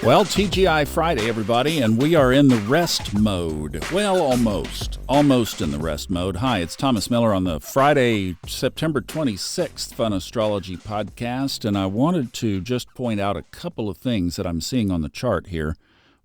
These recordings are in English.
Well, TGI Friday, everybody, and we are in the rest mode. Well, almost in the rest mode. Hi, it's Thomas Miller on the Friday, September 26th Fun Astrology podcast, and I wanted to just point out a couple of things that I'm seeing on the chart here.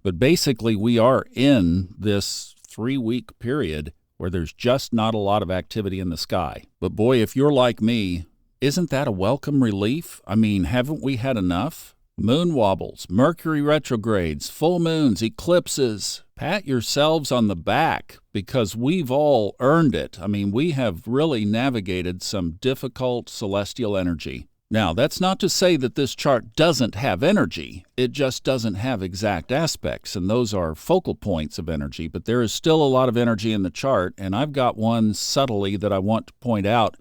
But basically, we are in this 3-week period where there's just not a lot of activity in the sky. But boy, if you're like me, isn't that a welcome relief? I mean, haven't we had enough? Moon wobbles, Mercury retrogrades, full moons, eclipses. Pat yourselves on the back because we've all earned it. I mean, we have really navigated some difficult celestial energy. Now, that's not to say that this chart doesn't have energy. It just doesn't have exact aspects, and those are focal points of energy. But there is still a lot of energy in the chart, and I've got one subtly that I want to point out.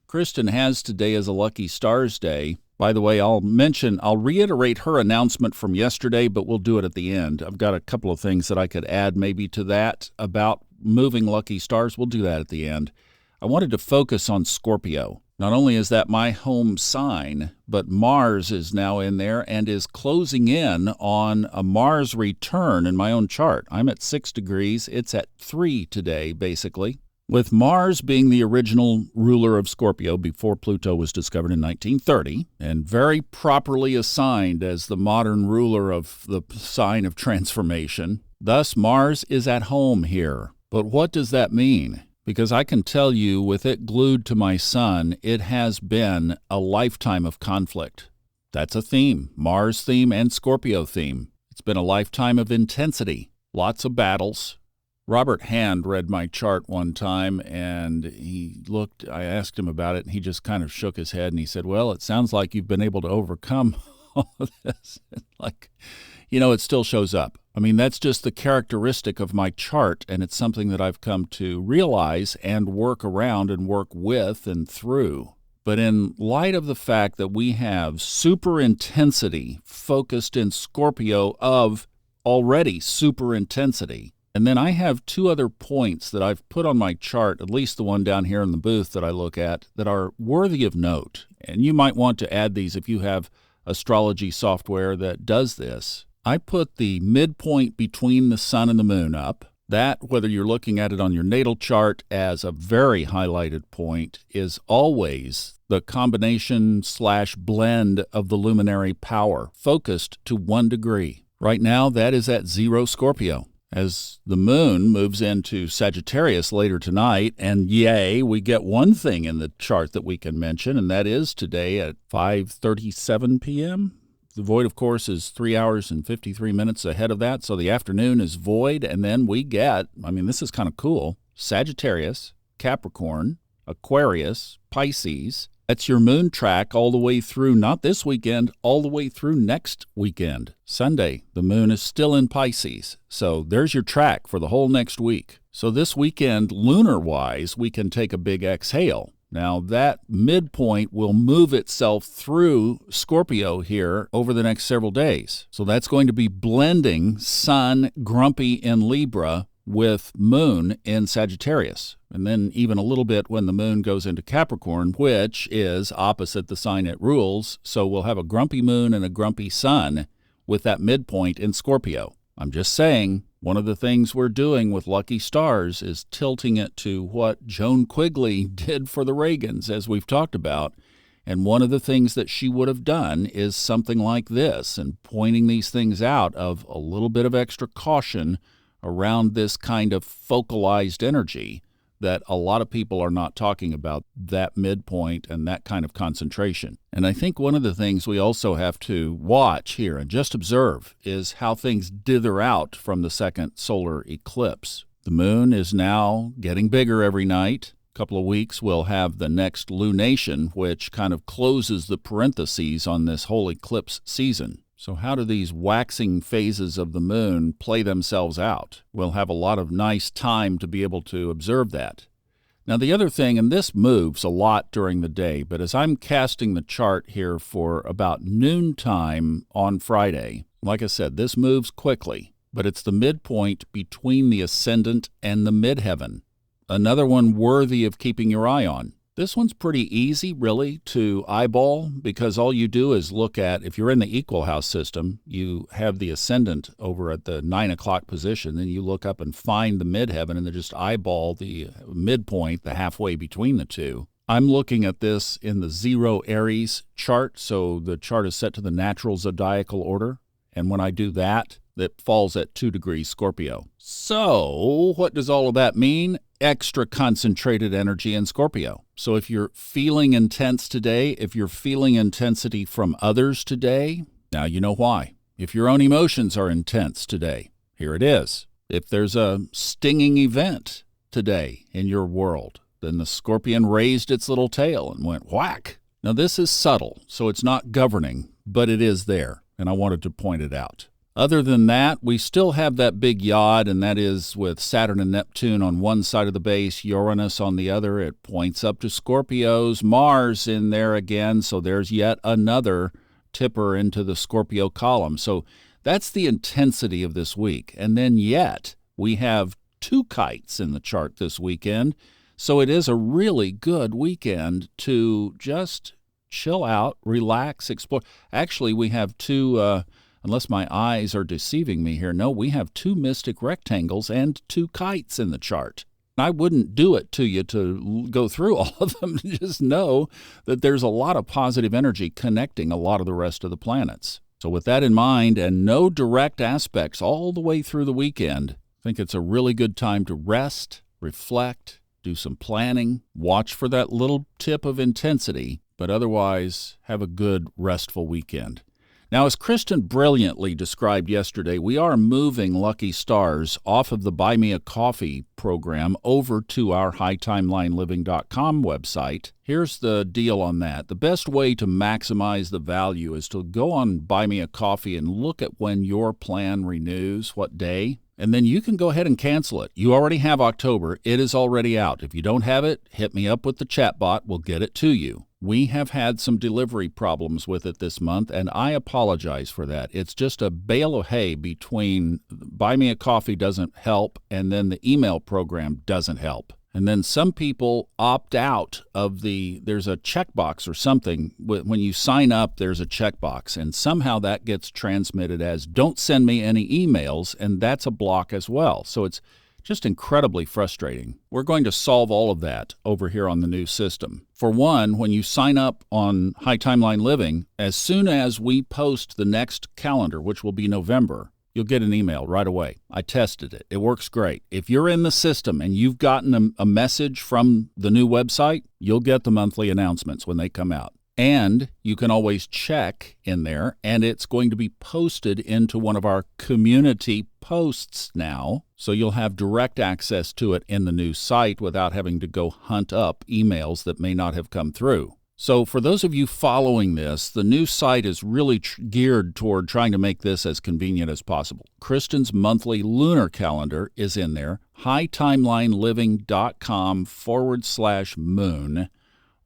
Kristin has today as a lucky stars day. By the way, I'll reiterate her announcement from yesterday, but we'll do it at the end. I've got a couple of things that I could add maybe to that about moving lucky stars. We'll do that at the end. I wanted to focus on Scorpio. Not only is that my home sign, but Mars is now in there and is closing in on a Mars return in my own chart. I'm at 6 degrees. It's at 3 today, basically. With Mars being the original ruler of Scorpio before Pluto was discovered in 1930, and very properly assigned as the modern ruler of the sign of transformation, thus Mars is at home here. But what does that mean? Because I can tell you, with it glued to my sun, it has been a lifetime of conflict. That's a theme, Mars theme and Scorpio theme. It's been a lifetime of intensity, lots of battles. Robert Hand read my chart one time, and I asked him about it, and he just kind of shook his head, and he said, well, it sounds like you've been able to overcome all of this. It still shows up. I mean, that's just the characteristic of my chart, and it's something that I've come to realize and work around and work with and through. But in light of the fact that we have super intensity focused in Scorpio of already super intensity, and then I have 2 other points that I've put on my chart, at least the one down here in the booth that I look at, that are worthy of note. And you might want to add these if you have astrology software that does this. I put the midpoint between the sun and the moon up. That, whether you're looking at it on your natal chart as a very highlighted point, is always the combination/blend of the luminary power, focused to 1 degree. Right now, that is at 0 Scorpio. As the moon moves into Sagittarius later tonight, and yay, we get one thing in the chart that we can mention, and that is today at 5:37 p.m. The void, of course, is 3 hours and 53 minutes ahead of that, so the afternoon is void, and then we get, this is kind of cool, Sagittarius, Capricorn, Aquarius, Pisces. That's your moon track all the way through, not this weekend, all the way through next weekend. Sunday, the moon is still in Pisces. So there's your track for the whole next week. So this weekend, lunar-wise, we can take a big exhale. Now, that midpoint will move itself through Scorpio here over the next several days. So that's going to be blending Sun, grumpy in Libra, with moon in Sagittarius. And then even a little bit when the moon goes into Capricorn, which is opposite the sign it rules. So we'll have a grumpy moon and a grumpy sun with that midpoint in Scorpio. I'm just saying, one of the things we're doing with Lucky Stars is tilting it to what Joan Quigley did for the Reagans, as we've talked about. And one of the things that she would have done is something like this, and pointing these things out of a little bit of extra caution around this kind of focalized energy that a lot of people are not talking about, that midpoint and that kind of concentration. And I think one of the things we also have to watch here and just observe is how things dither out from the second solar eclipse. The moon is now getting bigger every night. A couple of weeks we'll have the next lunation, which kind of closes the parentheses on this whole eclipse season. So how do these waxing phases of the moon play themselves out? We'll have a lot of nice time to be able to observe that. Now the other thing, and this moves a lot during the day, but as I'm casting the chart here for about noontime on Friday, like I said, this moves quickly, but it's the midpoint between the ascendant and the midheaven. Another one worthy of keeping your eye on. This one's pretty easy, really, to eyeball because all you do is look at, if you're in the equal house system, you have the ascendant over at the 9 o'clock position, then you look up and find the midheaven and then just eyeball the midpoint, the halfway between the two. I'm looking at this in the 0 Aries chart, so the chart is set to the natural zodiacal order, and when I do that, that falls at 2 degrees Scorpio. So what does all of that mean? Extra concentrated energy in Scorpio. So if you're feeling intense today, if you're feeling intensity from others today, now you know why. If your own emotions are intense today, here it is. If there's a stinging event today in your world, then the scorpion raised its little tail and went whack. Now this is subtle, so it's not governing, but it is there, and I wanted to point it out. Other than that, we still have that big yod, and that is with Saturn and Neptune on one side of the base, Uranus on the other. It points up to Scorpios, Mars in there again, so there's yet another tipper into the Scorpio column. So that's the intensity of this week. And then yet, we have 2 kites in the chart this weekend, so it is a really good weekend to just chill out, relax, explore. Actually, we have 2... unless my eyes are deceiving me here, no, we have 2 mystic rectangles and 2 kites in the chart. I wouldn't do it to you to go through all of them. Just know that there's a lot of positive energy connecting a lot of the rest of the planets. So with that in mind, and no direct aspects all the way through the weekend, I think it's a really good time to rest, reflect, do some planning, watch for that little tip of intensity, but otherwise have a good, restful weekend. Now, as Kristin brilliantly described yesterday, we are moving Lucky Stars off of the Buy Me a Coffee program over to our hightimelineliving.com website. Here's the deal on that. The best way to maximize the value is to go on Buy Me a Coffee and look at when your plan renews, what day, and then you can go ahead and cancel it. You already have October. It is already out. If you don't have it, hit me up with the chatbot. We'll get it to you. We have had some delivery problems with it this month, and I apologize for that. It's just a bale of hay between Buy Me a Coffee doesn't help, and then the email program doesn't help. And then some people opt out of there's a checkbox or something. When you sign up, there's a checkbox, and somehow that gets transmitted as don't send me any emails, and that's a block as well. So it's just incredibly frustrating. We're going to solve all of that over here on the new system. For one, when you sign up on High Timeline Living, as soon as we post the next calendar, which will be November, you'll get an email right away. I tested it. It works great. If you're in the system and you've gotten a message from the new website, you'll get the monthly announcements when they come out. And you can always check in there, and it's going to be posted into one of our community posts now. So you'll have direct access to it in the new site without having to go hunt up emails that may not have come through. So for those of you following this, the new site is really geared toward trying to make this as convenient as possible. Kristin's monthly lunar calendar is in there, hightimelineliving.com/moon.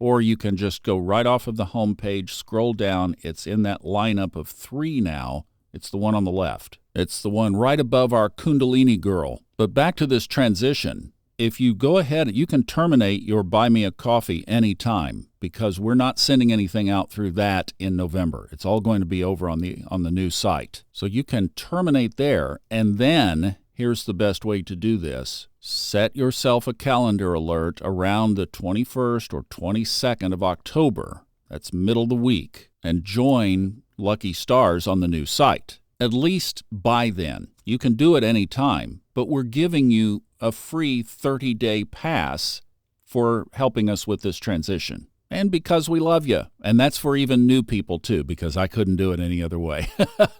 Or you can just go right off of the home page, scroll down. It's in that lineup of 3 now. It's the one on the left. It's the one right above our Kundalini girl. But back to this transition. If you go ahead, you can terminate your Buy Me a Coffee anytime because we're not sending anything out through that in November. It's all going to be over on the new site. So you can terminate there, and then here's the best way to do this. Set yourself a calendar alert around the 21st or 22nd of October. That's middle of the week. And join Lucky Stars on the new site. At least by then. You can do it any time, but we're giving you a free 30-day pass for helping us with this transition. And because we love you. And that's for even new people, too, because I couldn't do it any other way.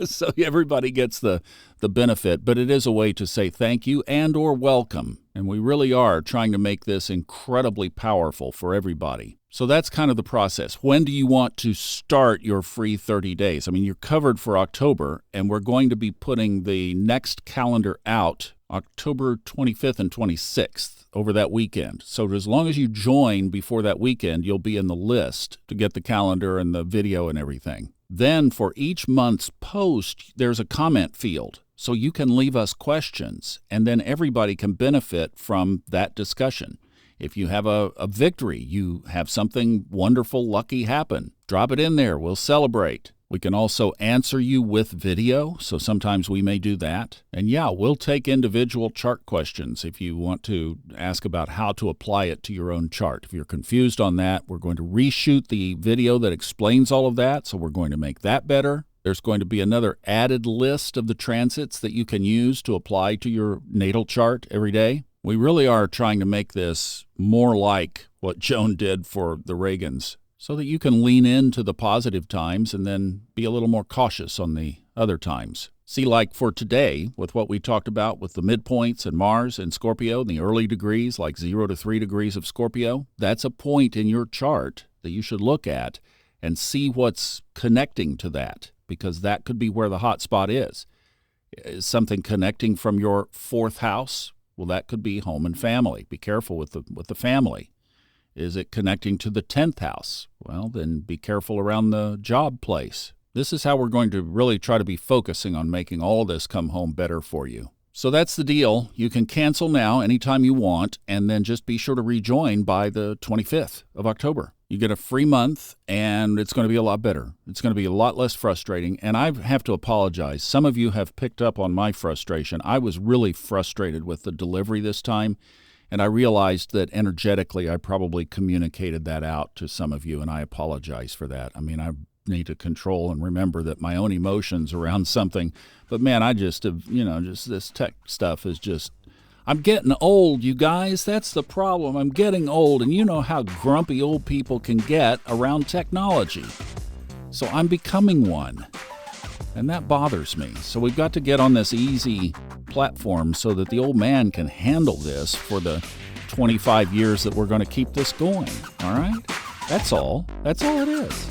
So everybody gets the benefit, but it is a way to say thank you and or welcome. And we really are trying to make this incredibly powerful for everybody. So that's kind of the process. When do you want to start your free 30 days? I mean, you're covered for October, and we're going to be putting the next calendar out October 25th and 26th. Over that weekend. So as long as you join before that weekend, you'll be in the list to get the calendar and the video and everything. Then for each month's post, there's a comment field. So you can leave us questions, and then everybody can benefit from that discussion. If you have a victory, you have something wonderful, lucky happen, drop it in there. We'll celebrate. We can also answer you with video, so sometimes we may do that. And yeah, we'll take individual chart questions if you want to ask about how to apply it to your own chart. If you're confused on that, we're going to reshoot the video that explains all of that, so we're going to make that better. There's going to be another added list of the transits that you can use to apply to your natal chart every day. We really are trying to make this more like what Joan did for the Reagans, so that you can lean into the positive times and then be a little more cautious on the other times. See, like for today, with what we talked about with the midpoints and Mars and Scorpio, and the early degrees, like 0 to 3 degrees of Scorpio, that's a point in your chart that you should look at and see what's connecting to that, because that could be where the hot spot is. Is something connecting from your 4th house? Well, that could be home and family. Be careful with the family. Is it connecting to the 10th house? Well, then be careful around the job place. This is how we're going to really try to be focusing on making all this come home better for you. So that's the deal. You can cancel now anytime you want, and then just be sure to rejoin by the 25th of October. You get a free month, and it's going to be a lot better. It's going to be a lot less frustrating, and I have to apologize. Some of you have picked up on my frustration. I was really frustrated with the delivery this time. And I realized that energetically I probably communicated that out to some of you, and I apologize for that. I mean, I need to control and remember that my own emotions around something. But man, I just have, just this tech stuff is just, I'm getting old, you guys. That's the problem. I'm getting old, and you know how grumpy old people can get around technology. So I'm becoming one. And that bothers me. So we've got to get on this easy platform so that the old man can handle this for the 25 years that we're going to keep this going. All right? That's all. That's all it is.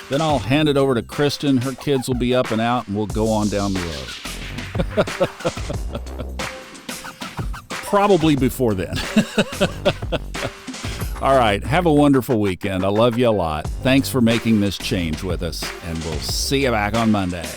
Then I'll hand it over to Kristin. Her kids will be up and out, and we'll go on down the road. Probably before then. All right. Have a wonderful weekend. I love you a lot. Thanks for making this change with us, and we'll see you back on Monday.